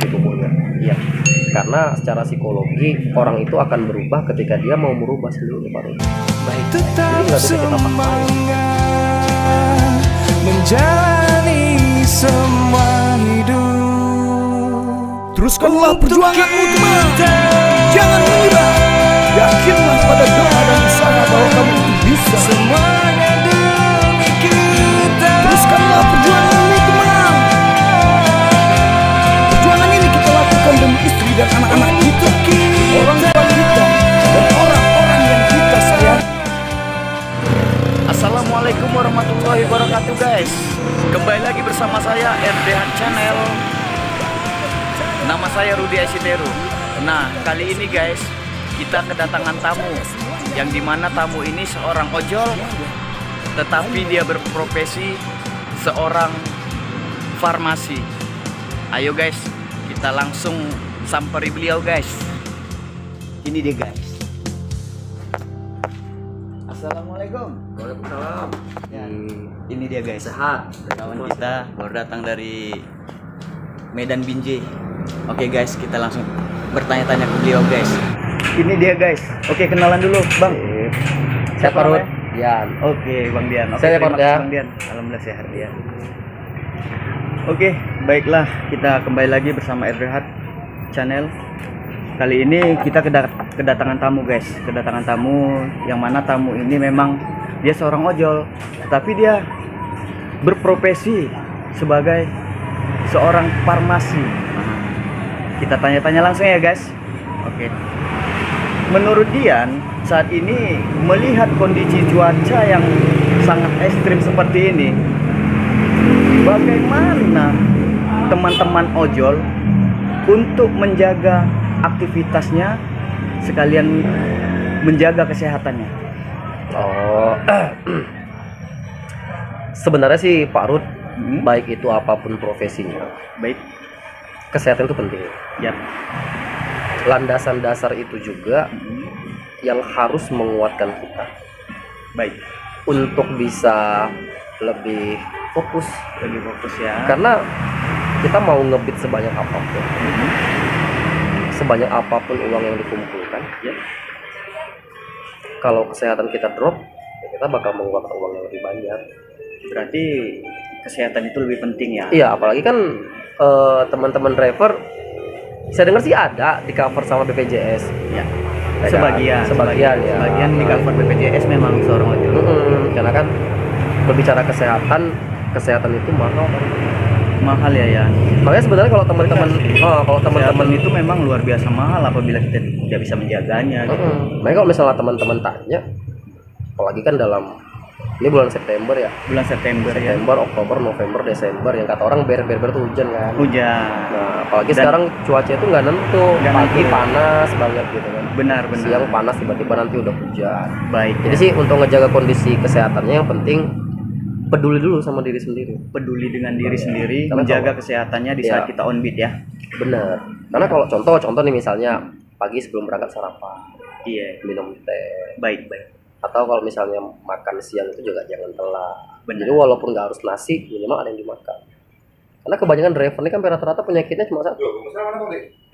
di tubuhnya. Iya. Karena secara psikologi orang itu akan berubah ketika dia mau merubah sendiri, Pak Rudi. Baik. Jadi nggak bisa kita paksain. Menjalani semua hidup. Teruskanlah perjuanganmu teman. Jangan menyerah. Yakinlah pada doa dan usaha bahwa kamu itu bisa. Semuanya demi kita. Teruskanlah perjuanganmu teman. Perjuangan ini kita lakukan demi istri dan anak-anak kita, orang tua kita, dan orang-orang yang kita sayang. Assalamualaikum warahmatullahi wabarakatuh guys. Kembali lagi bersama saya RDH Channel. Nama saya Rudi Aisiteru. Nah kali ini guys, kita kedatangan tamu, yang dimana tamu ini seorang ojol, tetapi dia berprofesi seorang farmasi. Ayo guys, kita langsung samperi beliau guys. Ini dia guys. Assalamualaikum. Waalaikumsalam. Ya, ini dia guys. Sehat. Kawan kita baru datang dari Medan Binjai. Oke guys, kita langsung bertanya-tanya ke beliau guys. Ini dia guys. Oke, kenalan dulu Bang. Saya Pak Rudi. namanya? Dian. Oke Bang Dian. Oke, Saya terima Pak kasih, Dian. Bang Dian. Alhamdulillah sehat Dian. Oke, baiklah, kita kembali lagi bersama RDH Channel. Kali ini kita kedatangan tamu guys. Kedatangan tamu yang mana tamu ini memang dia seorang ojol, tetapi dia berprofesi sebagai seorang farmasi. Kita tanya-tanya langsung ya guys. Oke. Menurut Dian, saat ini melihat kondisi cuaca yang sangat ekstrim seperti ini, bagaimana teman-teman ojol untuk menjaga aktivitasnya sekalian menjaga kesehatannya? Oh, sebenarnya sih Pak Rud, baik itu apapun profesinya, Baik. kesehatan itu penting. Ya. Landasan dasar itu juga yang harus menguatkan kita Baik. untuk bisa lebih fokus. Lebih fokus ya. Karena kita mau ngebit sebanyak apapun uang yang dikumpulkan, Ya. kalau kesehatan kita drop, ya kita bakal mengeluarkan uang yang lebih banyak. Berarti kesehatan itu lebih penting ya. Iya, apalagi kan teman-teman driver, saya dengar sih ada di cover sama BPJS. Ya. Ada. Sebagian ya. Sebagian di cover BPJS memang seorang ojol. Karena kan berbicara kesehatan itu mahal. Mahal ya. Makanya sebenarnya kalau teman-teman Kesehatan itu memang luar biasa mahal apabila kita tidak bisa menjaganya. Gitu. Makanya kalau misalnya teman-teman tanya, apalagi kan dalam ini bulan September ya. Bulan September ya. Oktober, November, Desember, yang kata orang ber tuh hujan kan. Hujan. Nah, apalagi sekarang cuaca itu nggak nentu. Pagi panas banget gitu kan. Benar. Siang panas, tiba-tiba nanti udah hujan. Baik. Jadi sih untuk ngejaga kondisi kesehatannya yang penting peduli dulu sama diri sendiri. Peduli dengan diri sendiri, Karena menjaga kesehatannya di saat kita on beat ya. Bener. Karena kalau contoh nih misalnya pagi sebelum berangkat sarapan, Iya. minum teh. Baik. Atau kalau misalnya makan siang itu juga jangan telat. Benar. Jadi walaupun nggak harus nasi, minimal ada yang dimakan. Karena kebanyakan driver ini kan rata-rata penyakitnya cuma satu.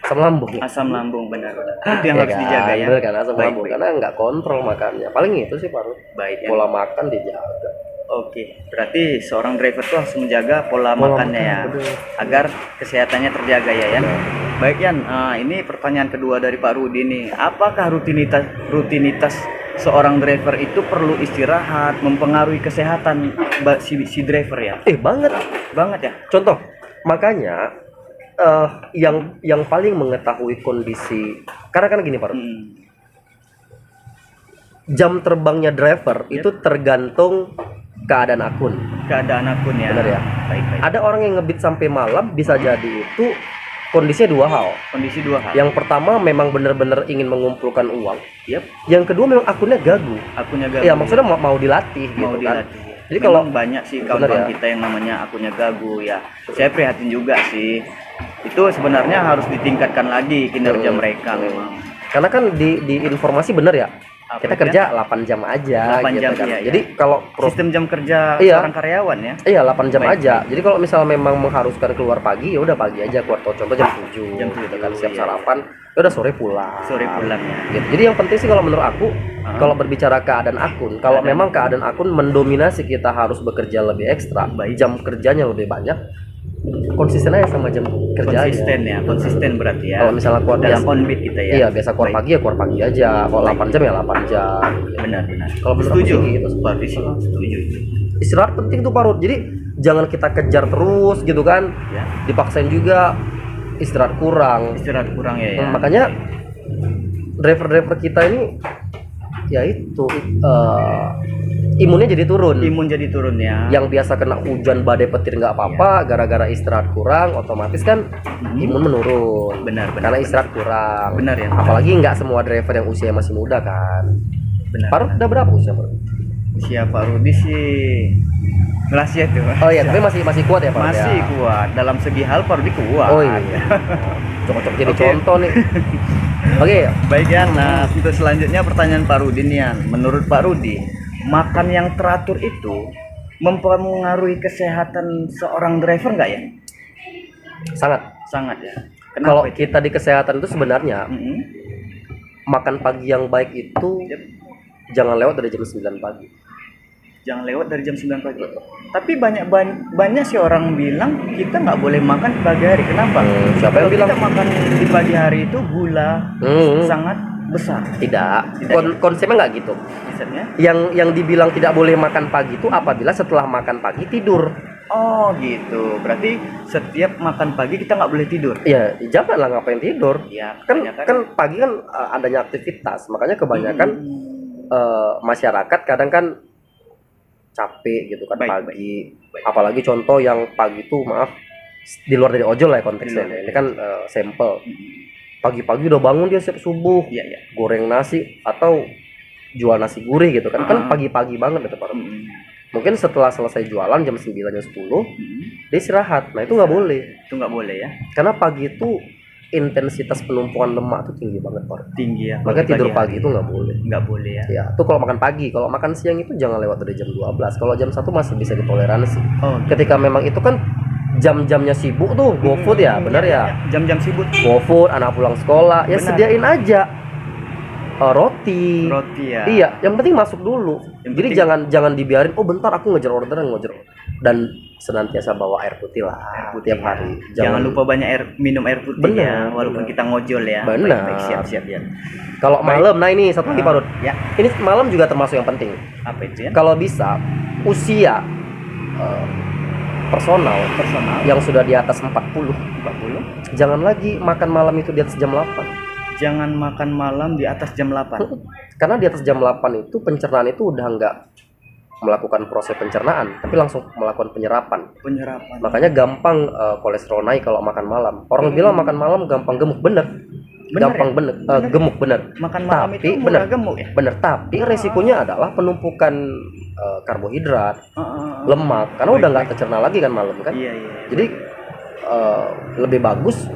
Asam lambung. Asam lambung benar. Itu yang Ya harus kan? dijaga ya. Bener kan, asam Baik, lambung. baik. Karena nggak kontrol makannya. Paling itu sih Pak Rud. Baik ya. Pola makan dijaga. Oke, berarti seorang driver tuh harus menjaga pola makannya ya, betul. agar kesehatannya terjaga ya Yan. Baik Yan, ini pertanyaan kedua dari Pak Rudi nih. Apakah rutinitas seorang driver itu perlu istirahat mempengaruhi kesehatan si driver ya? Banget ya. Contoh, makanya yang paling mengetahui kondisi, karena kan gini Pak Rud, jam terbangnya driver itu tergantung keadaan akun ya. Benar ya. Baik. Ada orang yang ngebit sampai malam, bisa jadi itu kondisinya dua hal. Yang pertama memang benar-benar ingin mengumpulkan uang. Yep. Yang kedua memang akunnya gagu. Ya maksudnya mau dilatih gitu kan. Jadi kalau banyak sih kawan-kawan kita yang namanya akunnya gagu ya. Saya prihatin juga sih. Itu sebenarnya harus ditingkatkan lagi kinerja mereka memang. Karena kan di informasi benar ya. Apa kita itu kerja 8 jam aja 8 gitu jam, kan. iya, iya. Jadi kalau sistem jam kerja Iya. seorang karyawan ya. iya 8 jam Baik, aja. Jadi kalau misal memang mengharuskan keluar pagi ya udah pagi aja keluar. Contoh jam 7 Jam gitu 7, kan siap iya, sarapan. Ya udah sore pulang. Sore pulang ya. Gitu. Jadi yang penting sih kalau menurut aku kalau berbicara keadaan akun, kalau memang keadaan akun mendominasi kita harus bekerja lebih ekstra, jam kerjanya lebih banyak, konsisten aja sama jam kerja Konsisten ya, konsisten berarti ya. Kalau misalnya keluar dalam biasa- on beat kita ya. Iya, biasa keluar pagi ya keluar pagi aja. Kalau 8 jam ya 8 jam. Benar. Kalau menurut setuju aku sih gitu. seperti sih setuju. Istirahat penting tuh Parut. Jadi jangan kita kejar terus gitu kan. Ya. Dipaksain juga istirahat kurang. Istirahat kurang ya. Makanya driver-driver kita ini ya itu imunnya jadi turun. Imun jadi turun ya. Yang biasa kena hujan badai petir nggak apa-apa, gara-gara istirahat kurang, otomatis kan imun menurun. Benar. Karena istirahat kurang. Benar ya. Apalagi nggak semua driver yang usia masih muda kan. Benar. Parut udah berapa usia Parut? Usia Pak Rudi sih rahasia tuh. Oh iya, tapi masih kuat ya Parut? Masih ya? kuat. Dalam segi hal Pak Rudi kuat. Oh iya. Cocok jadi Oke. contoh nih. Oke, Baik ya. Nah, untuk selanjutnya pertanyaan Pak Rudi nih Yan. Menurut Pak Rudi, makan yang teratur itu mempengaruhi kesehatan seorang driver nggak ya? sangat. Sangat ya. Kalau Kenapa itu? kita di kesehatan itu sebenarnya Mm-mm. makan pagi yang baik itu jangan lewat dari jam 9 pagi. Jangan lewat dari jam 9 pagi. Tapi banyak sih orang bilang kita nggak boleh makan di pagi hari. Kenapa? Siapa yang Kalau bilang? kita makan di pagi hari itu gula sangat besar. Tidak. Tidak. Konsepnya nggak gitu. Misalnya? Yang dibilang tidak boleh makan pagi itu apabila setelah makan pagi tidur. Oh gitu. Berarti setiap makan pagi kita nggak boleh tidur. Ya janganlah ngapain tidur. Ya, Kan kebanyakan. kan pagi kan adanya aktivitas, makanya kebanyakan masyarakat kadang kan capek gitu kan Baik, pagi. baik. Apalagi contoh yang pagi itu maaf di luar dari ojol lah ya konteksnya. Di luar. Ini kan sampel. Pagi-pagi udah bangun dia siap subuh, Iya iya. goreng nasi atau jual nasi gurih gitu kan. Kan pagi-pagi banget gitu Pak. Mungkin setelah selesai jualan jam 9 jam 10 dia istirahat. Nah, itu nggak boleh. Itu nggak boleh ya. Karena pagi itu intensitas penumpukan lemak tuh tinggi banget Pak. Tinggi ya. Makanya Pagi tidur hari. pagi itu nggak boleh. Nggak boleh ya. Ya, itu kalau makan pagi. Kalau makan siang itu jangan lewat dari jam 12. Kalau jam 1 masih bisa ditoleransi. Oh. Ketika memang itu kan jam-jamnya sibuk tuh, GoFood ya, benar ya? Jam-jam sibuk. GoFood, anak pulang sekolah, ya Benar. sediain aja roti. Roti ya. Iya, yang penting masuk dulu. Yang Jadi penting- jangan dibiarin, oh bentar aku ngejar orderan, dan senantiasa bawa air putih lah tiap hari. Jangan lupa banyak minum air putih Benar, ya, walaupun benar. kita ngojol ya. Benar. Baik, siap ya. Kalau malam, nah ini satu lagi Parut. Ya, Ini malam juga termasuk yang penting. apa itu ya? Kalau bisa usia personal yang sudah di atas 40 jangan lagi makan malam itu di atas jam 8. Jangan makan malam di atas jam 8. Karena di atas jam 8 itu pencernaan itu udah nggak melakukan proses pencernaan tapi langsung melakukan penyerapan. Penyerapan. Makanya gampang kolesterol naik kalau makan malam. Orang bilang makan malam gampang gemuk, bener gampang ya? gemuk bener. Makan malam Tapi itu murah bener gemuk ya? bener, tapi resikonya adalah penumpukan karbohidrat, lemak, karena udah nggak tercerna lagi kan malam kan. Iya. Jadi lebih bagus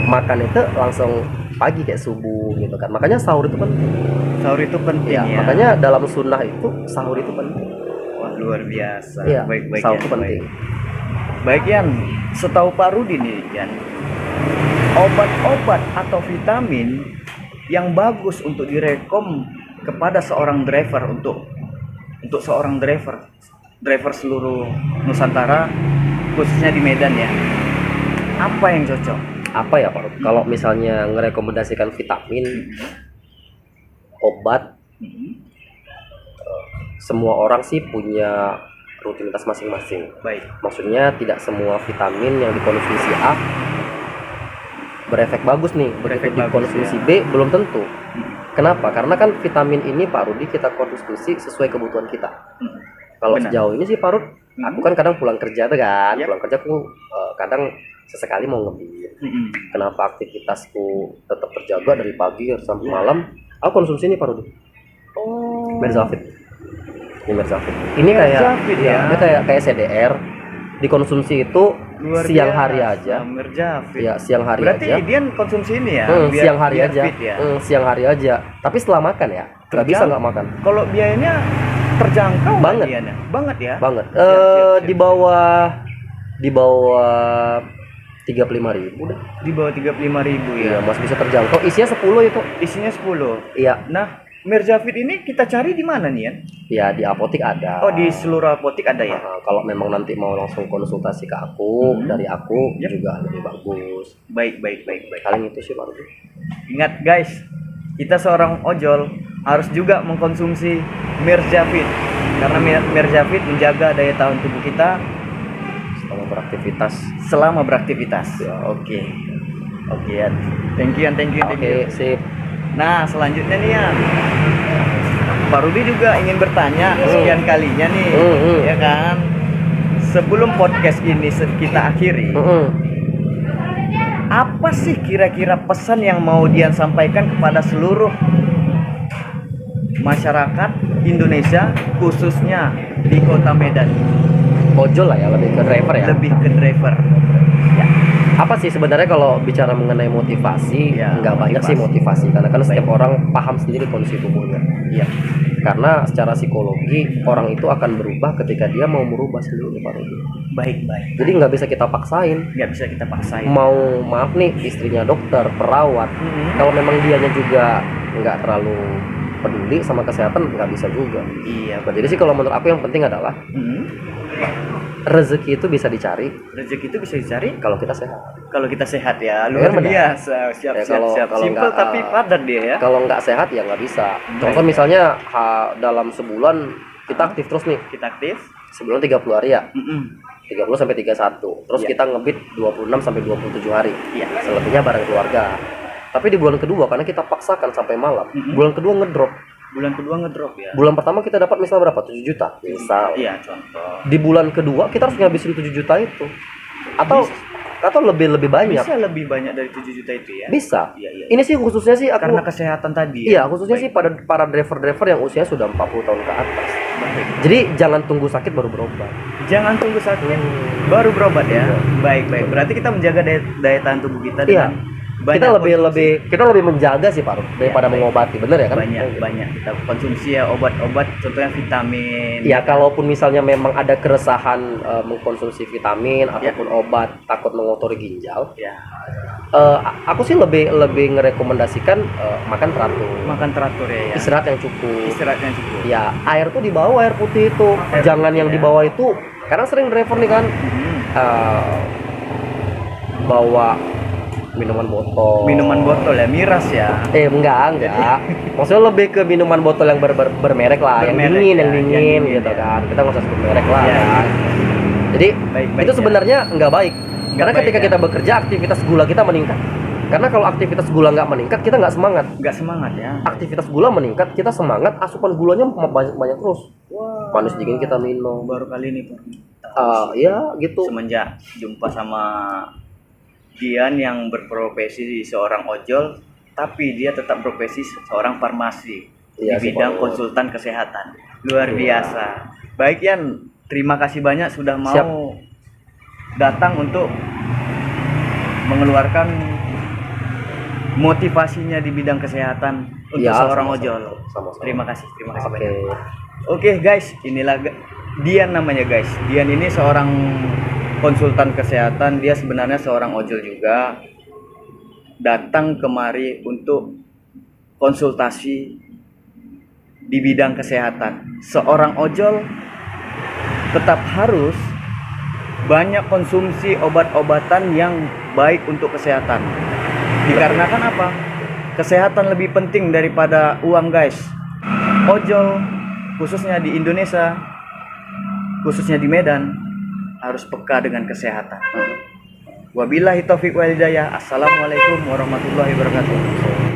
makan itu langsung pagi kayak subuh gitu kan. Makanya sahur itu penting. Sahur itu penting Ya, ya. makanya dalam sunnah itu sahur itu penting. Wah, luar biasa. Iya, Baik sahur Yan, itu penting. Baik Yan, setahu Pak Rudi nih Yan, obat-obat atau vitamin yang bagus untuk direkom kepada seorang driver untuk seorang driver seluruh Nusantara khususnya di Medan ya, apa yang cocok? Apa ya Pak? Kalau misalnya ngerekomendasikan vitamin, obat, semua orang sih punya rutinitas masing-masing. Baik. Maksudnya tidak semua vitamin yang dikonsumsi A berefek bagus nih, Berefek begitu bagus, dikonsumsi ya. B belum tentu. Kenapa? Karena kan vitamin ini Pak Rudi kita konsumsi sesuai kebutuhan kita. Kalau Benar. sejauh ini sih Pak Rud, aku kan kadang pulang kerja tuh kan, Yap. pulang kerja aku kadang sesekali mau ngebir. Kenapa aktivitasku tetap terjaga dari pagi sampai malam? Aku konsumsi ini Pak Rudi. Oh. Merzafit. Ini Merzafit. Ini kayak Merzafit, ya. dia kayak CDR. Dikonsumsi itu Luar siang biasa. hari aja. Mirjafit. Ya, siang hari Berarti aja. dia konsumsi ini ya? Siang hari biar aja. fit ya? Siang hari aja. Tapi setelah makan ya. Nggak bisa nggak makan. Kalau biayanya terjangkau nggak Banget. biayanya? Banget ya? Banget. Siap, siap, siap. Di bawah 35.000 deh. Di bawah 35.000 Iya, ya. masih bisa terjangkau. Isinya 10 itu. Isinya 10. Iya. Nah, Mirjafit ini kita cari di mana nih ya? Ya di apotik ada. Oh, di seluruh apotik ada ya? Kalau memang nanti mau langsung konsultasi ke aku, Hmm. dari aku Yap. juga lebih bagus. Baik. Paling itu sih Pak Rudi. Ingat guys, kita seorang ojol harus juga mengkonsumsi Mirjafit karena Mirjafit menjaga daya tahan tubuh kita Selama beraktivitas. selama beraktivitas. Ya. Oke ya. Thank you. Oke, sip. Nah, selanjutnya nih ya, Pak Rudi juga ingin bertanya sekian kalinya nih, ya kan? Sebelum podcast ini kita akhiri, apa sih kira-kira pesan yang mau Dian sampaikan kepada seluruh masyarakat Indonesia, khususnya di Kota Medan? Ojol lah ya, lebih ke driver ya. Lebih ke driver. Ya. Apa sih sebenarnya kalau bicara mengenai motivasi, Ya, nggak banyak sih motivasi karena kan setiap orang paham sendiri kondisi tubuhnya. Iya. Karena secara psikologi orang itu akan berubah ketika dia mau merubah sendiri Pak Rudi. Baik. Jadi nggak bisa kita paksain. Nggak bisa kita paksain. Mau maaf nih istrinya dokter, perawat, Mhm. kalau memang dianya juga nggak terlalu peduli sama kesehatan nggak bisa juga. Iya. Nah, jadi sih kalau menurut aku yang penting adalah rezeki itu bisa dicari Rezeki itu bisa dicari kalau kita sehat. kalau kita sehat ya. Luar benar. biasa. Siap. Ya, kalau Simple nggak, tapi padat dia ya. Kalau nggak sehat ya nggak bisa. Contoh Baik. misalnya dalam sebulan kita aktif terus nih, Kita aktif. sebulan 30 hari ya, Mm-mm. 30 sampai 31. Terus Iya. kita ngebit 26 sampai 27 hari. Iya. Selebihnya bareng keluarga. Tapi di bulan kedua karena kita paksakan sampai malam, bulan kedua ngedrop. Bulan kedua ngedrop ya. Bulan pertama kita dapat misal berapa? 7 juta misal. Iya, contoh. Di bulan kedua kita harus ngabisin 7 juta itu. Atau lebih banyak. Bisa lebih banyak dari 7 juta itu ya. Bisa. Iya. Ini sih khususnya sih aku Karena kesehatan tadi. iya, khususnya sih pada para driver-driver yang usia sudah 40 tahun ke atas. Baik. Jadi jangan tunggu sakit baru berobat. Jangan tunggu sakit baru berobat ya. Baik. Berarti kita menjaga daya tahan tubuh kita Iya. dengan Kita banyak kita lebih menjaga sih Pak Rud, daripada baik. mengobati, bener ya kan? banyak kita konsumsi ya obat-obat, contohnya vitamin. Ya kalaupun misalnya memang ada keresahan mengkonsumsi vitamin ataupun obat takut mengotori ginjal, Ya. aku sih lebih ngerekomendasikan makan teratur, Makan teratur ya. istirahat yang cukup. Istirahatnya cukup. Ya air tuh dibawa, air putih itu, Air jangan putih, yang ya. dibawa itu, karena sering driver nih kan bawa minuman botol ya, miras ya. enggak maksudnya lebih ke minuman botol yang bermerek lah, yang Bermerek, dingin ya, yang yang dingin dingin, gitu ya. kan, kita nggak usah sebut merek lah Ya, kan. Jadi Baik, itu ya. sebenarnya nggak baik karena baik, ketika ya. kita bekerja aktivitas gula kita meningkat, karena kalau aktivitas gula nggak meningkat kita nggak semangat. Nggak semangat ya. Aktivitas gula meningkat kita semangat, asupan gulanya banyak terus. Wah, Manis dingin kita minum. baru kali ini Pak. Ya gitu. Semenjak jumpa sama Dian yang berprofesi seorang ojol, tapi dia tetap profesi seorang farmasi Iya di sih, bidang Pak. konsultan kesehatan. Luar Iya. biasa. Baik Yan, terima kasih banyak sudah mau Siap. datang untuk mengeluarkan motivasinya di bidang kesehatan untuk Ya, seorang sama-sama. ojol. Sama-sama. Terima kasih Oke. banyak. Oke guys, inilah Dian namanya guys. Dian ini seorang konsultan kesehatan, dia sebenarnya seorang ojol juga. Datang kemari untuk konsultasi di bidang kesehatan. Seorang ojol tetap harus banyak konsumsi obat-obatan yang baik untuk kesehatan. Dikarenakan apa? Kesehatan lebih penting daripada uang guys. Ojol khususnya di Indonesia, khususnya di Medan, harus peka dengan kesehatan. Wabillahi taufiq wal hidayah. Assalamualaikum warahmatullahi wabarakatuh.